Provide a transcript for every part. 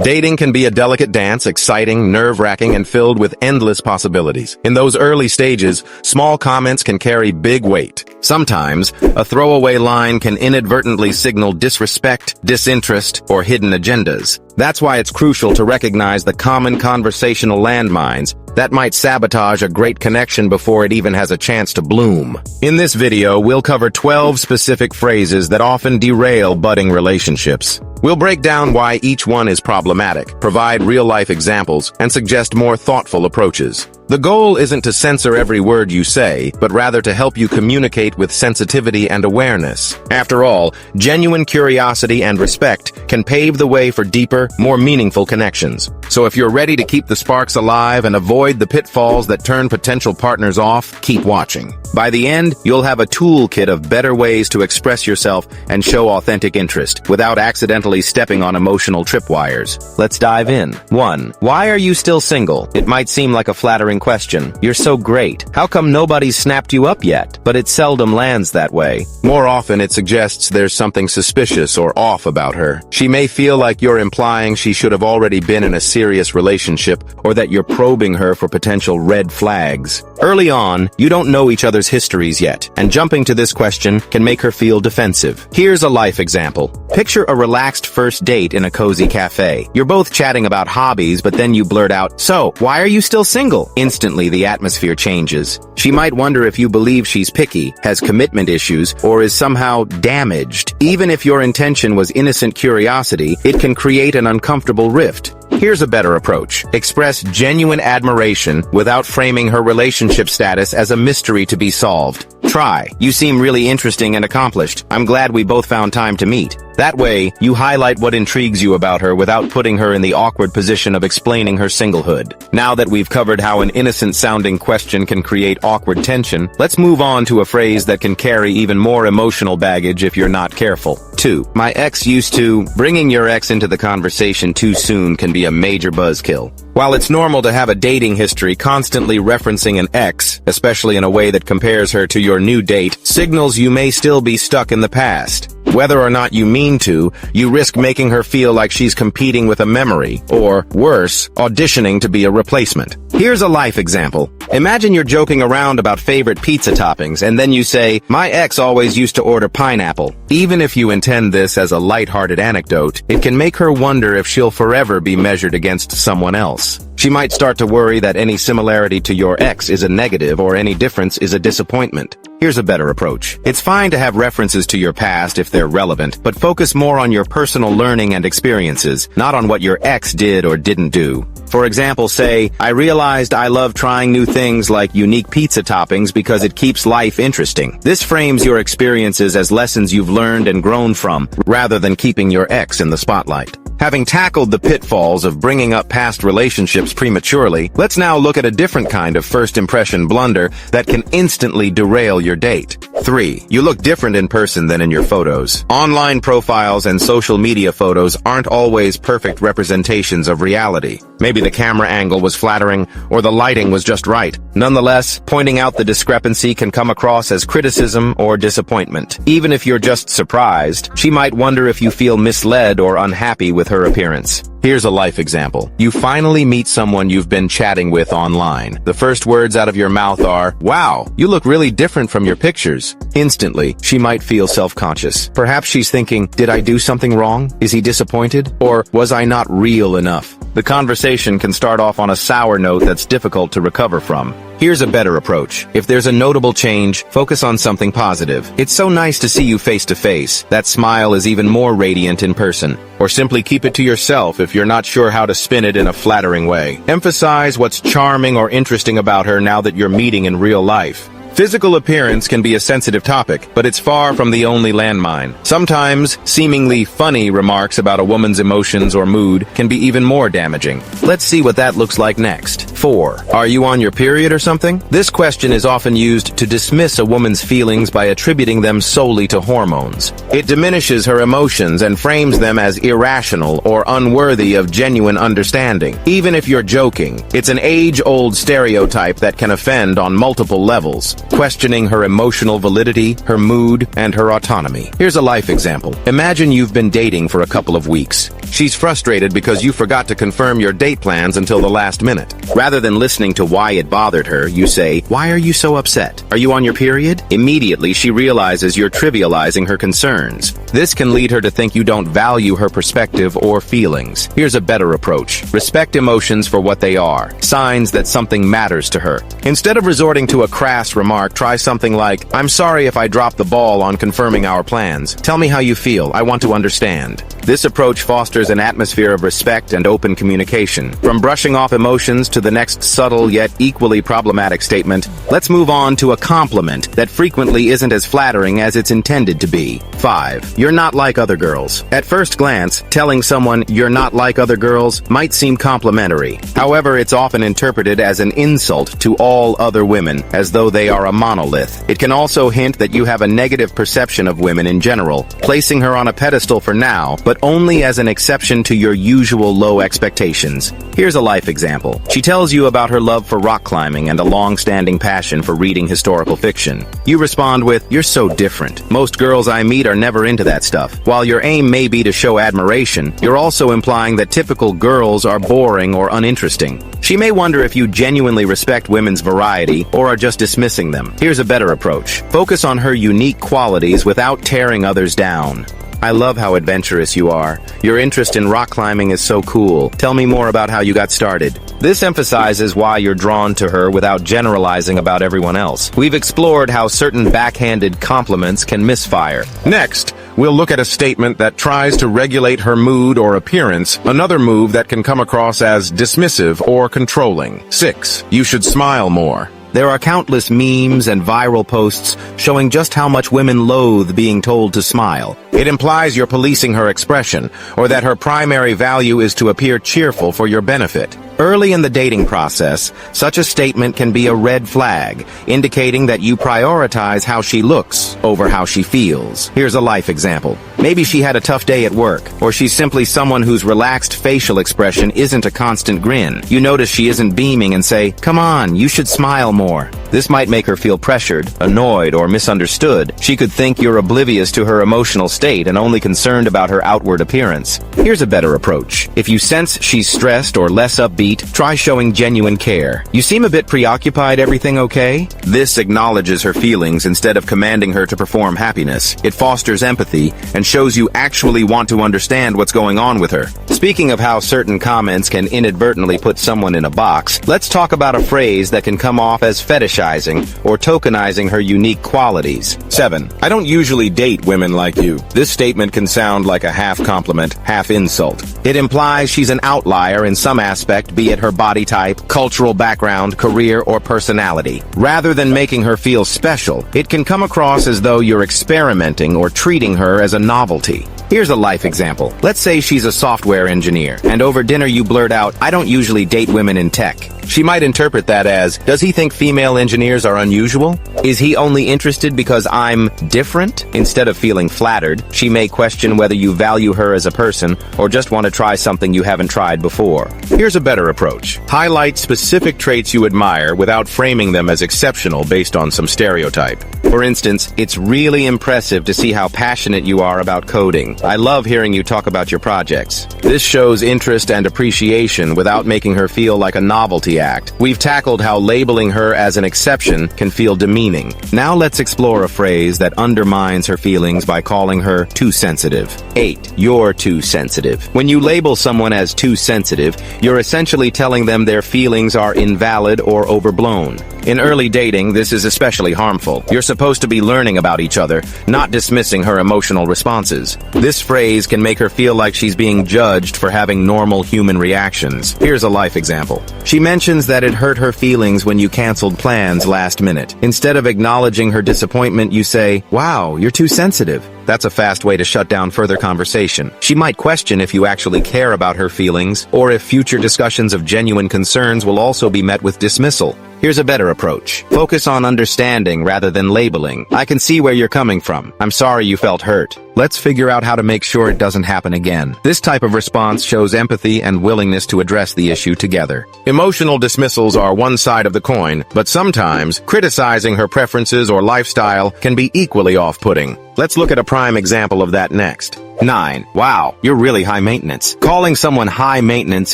Dating can be a delicate dance, exciting, nerve-wracking, and filled with endless possibilities. In those early stages, small comments can carry big weight. Sometimes, a throwaway line can inadvertently signal disrespect, disinterest, or hidden agendas. That's why it's crucial to recognize the common conversational landmines that might sabotage a great connection before it even has a chance to bloom. In this video, we'll cover 12 specific phrases that often derail budding relationships. We'll break down why each one is problematic, provide real-life examples, and suggest more thoughtful approaches. The goal isn't to censor every word you say, but rather to help you communicate with sensitivity and awareness. After all, genuine curiosity and respect can pave the way for deeper, more meaningful connections. So if you're ready to keep the sparks alive and avoid the pitfalls that turn potential partners off, keep watching. By the end, you'll have a toolkit of better ways to express yourself and show authentic interest without accidentally stepping on emotional tripwires. Let's dive in. 1. Why are you still single? It might seem like a flattering question. You're so great. How come nobody's snapped you up yet? But it seldom lands that way. More often, it suggests there's something suspicious or off about her. She may feel like you're implying she should have already been in a serious relationship, or that you're probing her for potential red flags. Early on, you don't know each other's histories yet, and jumping to this question can make her feel defensive. Here's a life example. Picture a relaxed first date in a cozy cafe. You're both chatting about hobbies, but then you blurt out, "So, why are you still single?" Instantly, the atmosphere changes. She might wonder if you believe she's picky, has commitment issues, or is somehow damaged. Even if your intention was innocent curiosity, it can create an uncomfortable rift. Here's a better approach. Express genuine admiration without framing her relationship status as a mystery to be solved. Try, "You seem really interesting and accomplished. I'm glad we both found time to meet." That way, you highlight what intrigues you about her without putting her in the awkward position of explaining her singlehood. Now that we've covered how an innocent-sounding question can create awkward tension, let's move on to a phrase that can carry even more emotional baggage if you're not careful. 2. My ex used to. Bringing your ex into the conversation too soon can be a major buzzkill. While it's normal to have a dating history, constantly referencing an ex, especially in a way that compares her to your new date, signals you may still be stuck in the past. Whether or not you mean to, you risk making her feel like she's competing with a memory, or, worse, auditioning to be a replacement. Here's a life example. Imagine you're joking around about favorite pizza toppings, and then you say, "My ex always used to order pineapple." Even if you intend this as a lighthearted anecdote, it can make her wonder if she'll forever be measured against someone else. She might start to worry that any similarity to your ex is a negative or any difference is a disappointment. Here's a better approach. It's fine to have references to your past if they're relevant, but focus more on your personal learning and experiences, not on what your ex did or didn't do. For example, say, "I realized I love trying new things like unique pizza toppings because it keeps life interesting." This frames your experiences as lessons you've learned and grown from, rather than keeping your ex in the spotlight. Having tackled the pitfalls of bringing up past relationships prematurely, let's now look at a different kind of first impression blunder that can instantly derail your date. 3. You look different in person than in your photos. Online profiles and social media photos aren't always perfect representations of reality. Maybe the camera angle was flattering, or the lighting was just right. Nonetheless, pointing out the discrepancy can come across as criticism or disappointment. Even if you're just surprised, she might wonder if you feel misled or unhappy with her appearance. Here's a life example. You finally meet someone you've been chatting with online. The first words out of your mouth are, "Wow, you look really different from your pictures." Instantly, she might feel self-conscious. Perhaps she's thinking, "Did I do something wrong? Is he disappointed? Or was I not real enough?" The conversation can start off on a sour note that's difficult to recover from. Here's a better approach. If there's a notable change, focus on something positive. "It's so nice to see you face to face. That smile is even more radiant in person." Or simply keep it to yourself if you're not sure how to spin it in a flattering way. Emphasize what's charming or interesting about her now that you're meeting in real life. Physical appearance can be a sensitive topic, but it's far from the only landmine. Sometimes, seemingly funny remarks about a woman's emotions or mood can be even more damaging. Let's see what that looks like next. 4. Are you on your period or something? This question is often used to dismiss a woman's feelings by attributing them solely to hormones. It diminishes her emotions and frames them as irrational or unworthy of genuine understanding. Even if you're joking, it's an age-old stereotype that can offend on multiple levels, questioning her emotional validity, her mood, and her autonomy. Here's a life example. Imagine you've been dating for a couple of weeks. She's frustrated because you forgot to confirm your date plans until the last minute. Rather than listening to why it bothered her, you say, "Why are you so upset? Are you on your period?" Immediately, she realizes you're trivializing her concerns. This can lead her to think you don't value her perspective or feelings. Here's a better approach. Respect emotions for what they are, signs that something matters to her. Instead of resorting to a crass remark, try something like, "I'm sorry if I dropped the ball on confirming our plans. Tell me how you feel. I want to understand." This approach fosters an atmosphere of respect and open communication. From brushing off emotions to the next subtle yet equally problematic statement, let's move on to a compliment that frequently isn't as flattering as it's intended to be. 5. You're not like other girls. At first glance, telling someone you're not like other girls might seem complimentary. However, it's often interpreted as an insult to all other women, as though they are a monolith. It can also hint that you have a negative perception of women in general, placing her on a pedestal for now, but only as an exception to your usual low expectations. Here's a life example. She tells you about her love for rock climbing and a long-standing passion for reading historical fiction. You respond with, "You're so different. Most girls I meet are never into that stuff." While your aim may be to show admiration, you're also implying that typical girls are boring or uninteresting. She may wonder if you genuinely respect women's variety or are just dismissing them. Here's a better approach. Focus on her unique qualities without tearing others down. "I love how adventurous you are. Your interest in rock climbing is so cool. Tell me more about how you got started." This emphasizes why you're drawn to her without generalizing about everyone else. We've explored how certain backhanded compliments can misfire. Next, we'll look at a statement that tries to regulate her mood or appearance, another move that can come across as dismissive or controlling. 6. You should smile more. There are countless memes and viral posts showing just how much women loathe being told to smile. It implies you're policing her expression, or that her primary value is to appear cheerful for your benefit. Early in the dating process, such a statement can be a red flag, indicating that you prioritize how she looks over how she feels. Here's a life example. Maybe she had a tough day at work, or she's simply someone whose relaxed facial expression isn't a constant grin. You notice she isn't beaming and say, "Come on, you should smile more." This might make her feel pressured, annoyed, or misunderstood. She could think you're oblivious to her emotional state and only concerned about her outward appearance. Here's a better approach. If you sense she's stressed or less upbeat, try showing genuine care. "You seem a bit preoccupied, everything okay?" This acknowledges her feelings instead of commanding her to perform happiness. It fosters empathy and shows you actually want to understand what's going on with her. Speaking of how certain comments can inadvertently put someone in a box, let's talk about a phrase that can come off as fetishizing or tokenizing her unique qualities. 7. I don't usually date women like you. This statement can sound like a half compliment, half insult. It implies she's an outlier in some aspect, be it her body type, cultural background, career, or personality. Rather than making her feel special, it can come across as though you're experimenting or treating her as a novelty. Here's a life example. Let's say she's a software engineer, and over dinner you blurt out, "I don't usually date women in tech." She might interpret that as, does he think female engineers are unusual? Is he only interested because I'm different? Instead of feeling flattered, she may question whether you value her as a person or just want to try something you haven't tried before. Here's a better approach. Highlight specific traits you admire without framing them as exceptional based on some stereotype. For instance, it's really impressive to see how passionate you are about coding. I love hearing you talk about your projects. This shows interest and appreciation without making her feel like a novelty act. We've tackled how labeling her as an exception can feel demeaning. Now let's explore a phrase that undermines her feelings by calling her too sensitive. 8. You're too sensitive. When you label someone as too sensitive, you're essentially telling them their feelings are invalid or overblown. In early dating, this is especially harmful. You're supposed to be learning about each other, not dismissing her emotional responses. This phrase can make her feel like she's being judged for having normal human reactions. Here's a life example. She mentions that it hurt her feelings when you canceled plans last minute. Instead of acknowledging her disappointment, you say, "Wow, you're too sensitive." That's a fast way to shut down further conversation. She might question if you actually care about her feelings, or if future discussions of genuine concerns will also be met with dismissal. Here's a better approach. Focus on understanding rather than labeling. "I can see where you're coming from. I'm sorry you felt hurt. Let's figure out how to make sure it doesn't happen again." This type of response shows empathy and willingness to address the issue together. Emotional dismissals are one side of the coin, but sometimes criticizing her preferences or lifestyle can be equally off-putting. Let's look at a prime example of that next. 9. Wow, you're really high maintenance. Calling someone high maintenance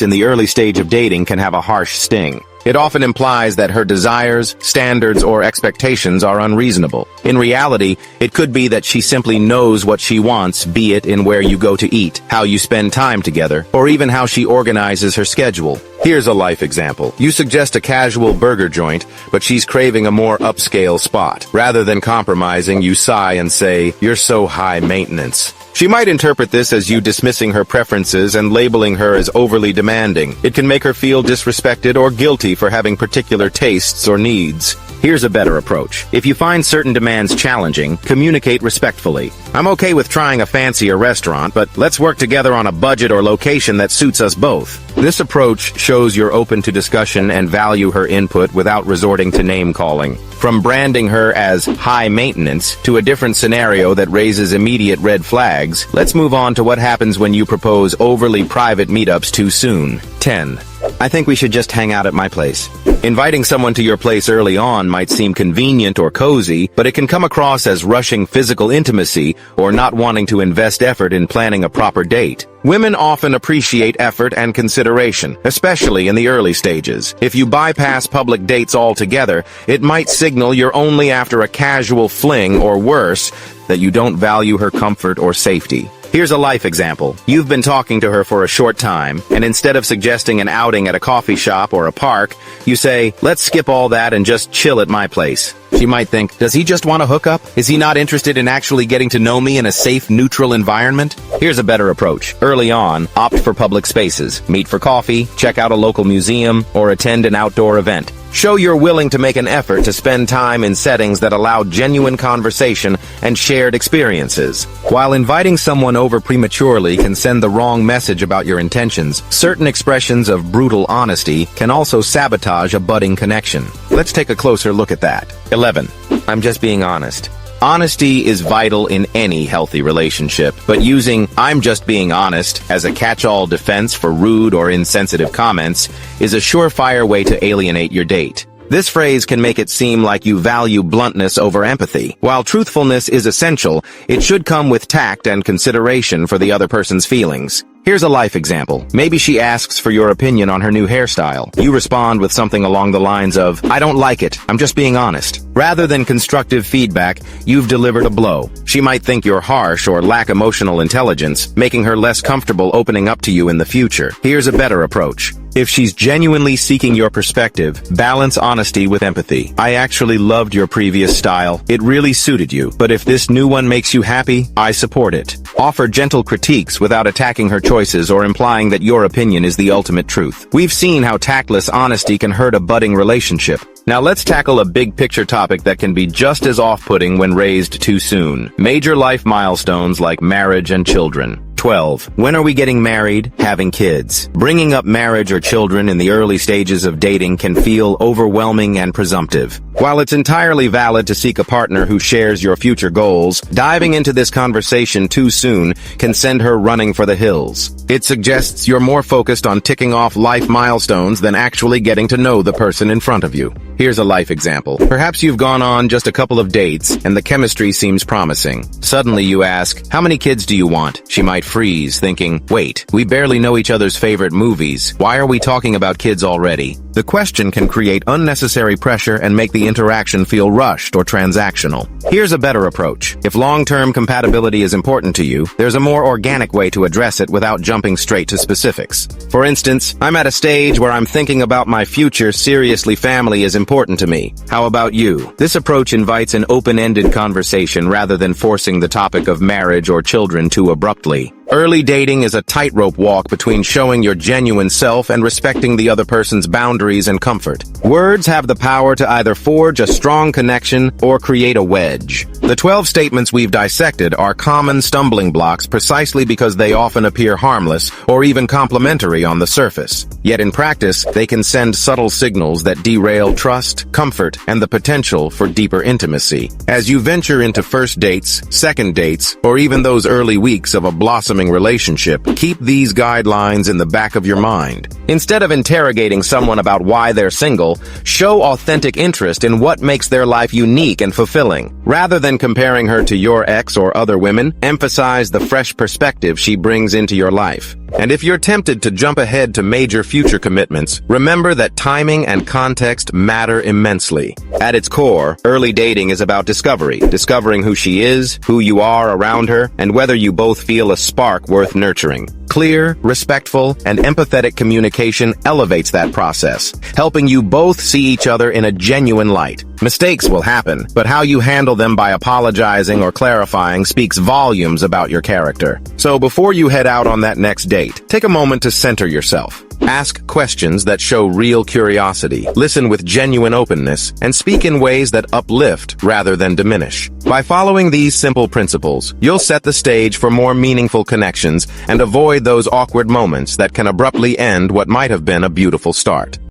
in the early stage of dating can have a harsh sting. It often implies that her desires, standards, or expectations are unreasonable. In reality, it could be that she simply knows what she wants, be it in where you go to eat, how you spend time together, or even how she organizes her schedule. Here's a life example. You suggest a casual burger joint, but she's craving a more upscale spot. Rather than compromising, you sigh and say, "You're so high maintenance." She might interpret this as you dismissing her preferences and labeling her as overly demanding. It can make her feel disrespected or guilty for having particular tastes or needs. Here's a better approach. If you find certain demands challenging, communicate respectfully. "I'm okay with trying a fancier restaurant, but let's work together on a budget or location that suits us both." This approach shows you're open to discussion and value her input without resorting to name-calling. From branding her as high maintenance to a different scenario that raises immediate red flags, let's move on to what happens when you propose overly private meetups too soon. 10. I think we should just hang out at my place. Inviting someone to your place early on might seem convenient or cozy, but it can come across as rushing physical intimacy or not wanting to invest effort in planning a proper date. Women often appreciate effort and consideration, especially in the early stages. If you bypass public dates altogether, it might signal you're only after a casual fling, or worse, that you don't value her comfort or safety. Here's a life example. You've been talking to her for a short time, and instead of suggesting an outing at a coffee shop or a park, you say, "Let's skip all that and just chill at my place." She might think, "Does he just want to hook up? Is he not interested in actually getting to know me in a safe, neutral environment?" Here's a better approach. Early on, opt for public spaces. Meet for coffee, check out a local museum, or attend an outdoor event. Show you're willing to make an effort to spend time in settings that allow genuine conversation and shared experiences. While inviting someone over prematurely can send the wrong message about your intentions, certain expressions of brutal honesty can also sabotage a budding connection. Let's take a closer look at that. 11. I'm just being honest. Honesty is vital in any healthy relationship, but using "I'm just being honest" as a catch-all defense for rude or insensitive comments is a surefire way to alienate your date. This phrase can make it seem like you value bluntness over empathy. While truthfulness is essential, it should come with tact and consideration for the other person's feelings. Here's a life example. Maybe she asks for your opinion on her new hairstyle. You respond with something along the lines of, "I don't like it. I'm just being honest." Rather than constructive feedback, you've delivered a blow. She might think you're harsh or lack emotional intelligence, making her less comfortable opening up to you in the future. Here's a better approach. If she's genuinely seeking your perspective, balance honesty with empathy. "I actually loved your previous style. It really suited you. But if this new one makes you happy, I support it." Offer gentle critiques without attacking her choices or implying that your opinion is the ultimate truth. We've seen how tactless honesty can hurt a budding relationship. Now let's tackle a big picture topic that can be just as off-putting when raised too soon. Major life milestones like marriage and children. 12. When are we getting married? Having kids. Bringing up marriage or children in the early stages of dating can feel overwhelming and presumptive. While it's entirely valid to seek a partner who shares your future goals, diving into this conversation too soon can send her running for the hills. It suggests you're more focused on ticking off life milestones than actually getting to know the person in front of you. Here's a life example. Perhaps you've gone on just a couple of dates, and the chemistry seems promising. Suddenly you ask, "How many kids do you want?" She might freeze, thinking, "Wait, we barely know each other's favorite movies. Why are we talking about kids already?" The question can create unnecessary pressure and make the interaction feel rushed or transactional. Here's a better approach. If long-term compatibility is important to you, there's a more organic way to address it without jumping straight to specifics. For instance, I'm at a stage where I'm thinking about my future. Seriously, family is important to me. How about you? This approach invites an open-ended conversation rather than forcing the topic of marriage or children too abruptly. Early dating is a tightrope walk between showing your genuine self and respecting the other person's boundaries and comfort. Words have the power to either forge a strong connection or create a wedge. The 12 statements we've dissected are common stumbling blocks precisely because they often appear harmless or even complimentary on the surface. Yet in practice, they can send subtle signals that derail trust, comfort, and the potential for deeper intimacy. As you venture into first dates, second dates, or even those early weeks of a blossoming relationship, keep these guidelines in the back of your mind. Instead of interrogating someone about why they're single, show authentic interest in what makes their life unique and fulfilling. Rather than comparing her to your ex or other women, emphasize the fresh perspective she brings into your life. And if you're tempted to jump ahead to major future commitments, remember that timing and context matter immensely. At its core, early dating is about discovering who she is, who you are around her, and whether you both feel a spark worth nurturing. Clear, respectful, and empathetic communication elevates that process, helping you both see each other in a genuine light. Mistakes will happen, but how you handle them by apologizing or clarifying speaks volumes about your character. So before you head out on that next date, take a moment to center yourself. Ask questions that show real curiosity, listen with genuine openness, and speak in ways that uplift rather than diminish. By following these simple principles, you'll set the stage for more meaningful connections and avoid those awkward moments that can abruptly end what might have been a beautiful start.